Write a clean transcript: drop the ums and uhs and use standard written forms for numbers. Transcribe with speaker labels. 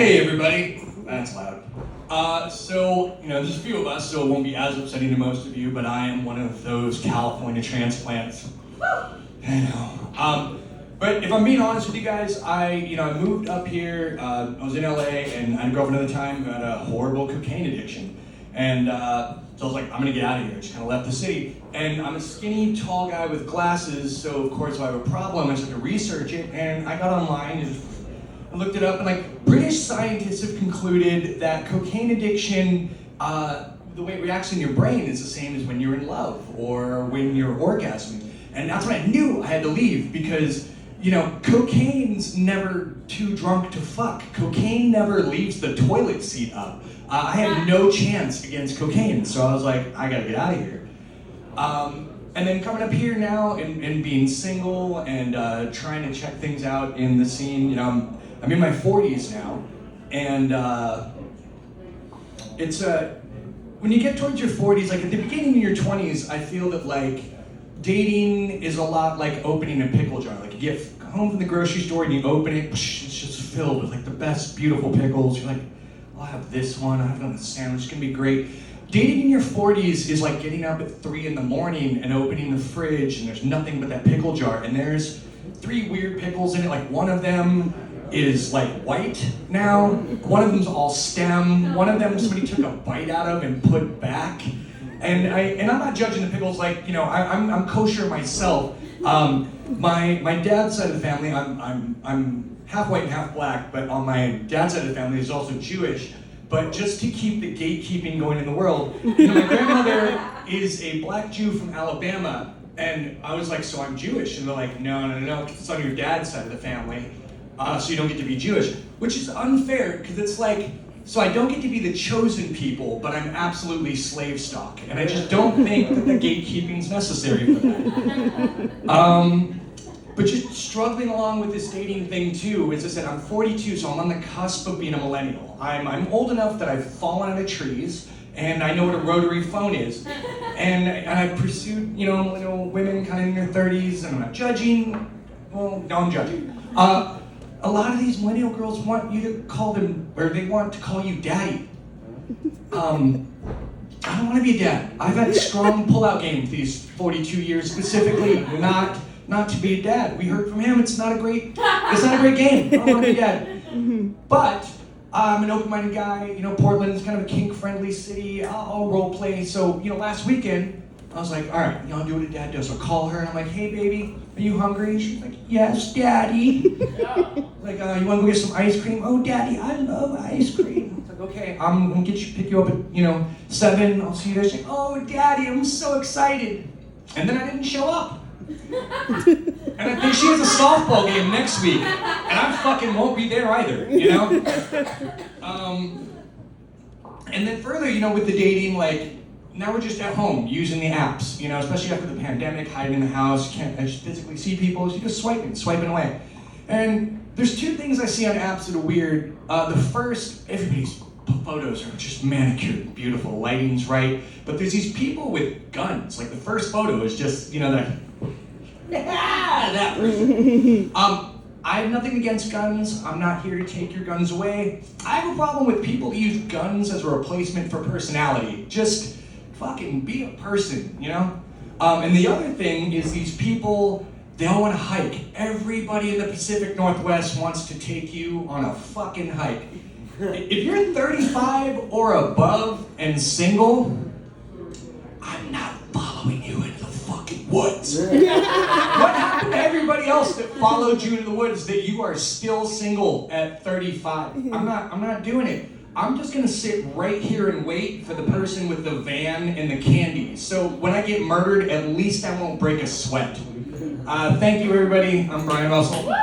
Speaker 1: Hey everybody, that's loud. There's a few of us, so it won't be as upsetting to most of you, but I am one of those California transplants. I know. But if I'm being honest with you guys, I moved up here, I was in LA, and I had a girlfriend at the time who had a horrible cocaine addiction. And so I was like, I'm gonna get out of here. I just kind of left the city. And I'm a skinny, tall guy with glasses, so of course if I have a problem, I just have to research it. And I got online and I looked it up, and British scientists have concluded that cocaine addiction, the way it reacts in your brain is the same as when you're in love or when you're orgasming. And that's when I knew I had to leave because, cocaine's never too drunk to fuck. Cocaine never leaves the toilet seat up. I had no chance against cocaine, so I was like, I gotta get out of here. And then coming up here now and being single and trying to check things out in the scene, I'm in my 40s now, and when you get towards your 40s, at the beginning of your 20s, I feel that dating is a lot like opening a pickle jar. You get home from the grocery store and you open it, it's just filled with the best, beautiful pickles. You're like, I'll have this one, I'll have it on the sandwich, it's gonna be great. Dating in your 40s is like getting up at 3 in the morning and opening the fridge and there's nothing but that pickle jar and there's 3 weird pickles in it. One of them is white now, one of them's all stem, one of them somebody took a bite out of and put back. And I'm not judging the pickles, I'm kosher myself. My dad's side of the family, I'm half white and half black, but on my dad's side of the family is also Jewish. But just to keep the gatekeeping going in the world, my grandmother is a black Jew from Alabama, and I was like, so I'm Jewish? And they're like, no, it's on your dad's side of the family, so you don't get to be Jewish. Which is unfair, because it's so I don't get to be the chosen people, but I'm absolutely slave stock. And I just don't think that the gatekeeping's necessary for that. But just struggling along with this dating thing too, as I said, I'm 42, so I'm on the cusp of being a millennial. I'm old enough that I've fallen out of trees, and I know what a rotary phone is. And I've pursued, women kind of in their 30s, and I'm not judging. Well, no, I'm judging. A lot of these millennial girls want you to call them, or they want to call you daddy. I don't want to be a dad. I've had strong pull-out game these 42 years, specifically not to be a dad. We heard from him, it's not a great game. I don't want to be a dad. But I'm an open-minded guy. Portland's kind of a kink-friendly city. I'll role play. So, last weekend, I was like, all right, I'll do what a dad does. So I call her and I'm like, hey baby, are you hungry? She's like, yes, daddy. Yeah. You want to go get some ice cream? Oh, daddy, I love ice cream. It's like, okay, I'm gonna pick you up at 7. I'll see you there. She's like, oh, daddy, I'm so excited. And then I didn't show up. And I think she has a softball game next week, and I fucking won't be there either. And then further, with the dating, now we're just at home using the apps, especially after the pandemic, hiding in the house, can't just physically see people, so you're just swiping away. And there's 2 things I see on apps that are weird. The first, everybody's photos are just manicured, beautiful, lighting's right, but there's these people with guns. The first photo is just, that person. I have nothing against guns. I'm not here to take your guns away. I have a problem with people who use guns as a replacement for personality. Just fucking be a person, And the other thing is these people, they all want to hike. Everybody in the Pacific Northwest wants to take you on a fucking hike. If you're 35 or above and single, I'm not following you into the fucking woods. What happened to everybody else that followed you into the woods that you are still single at 35? I'm not doing it. I'm just gonna sit right here and wait for the person with the van and the candy. So when I get murdered, at least I won't break a sweat. Thank you, everybody. I'm Brian Russell.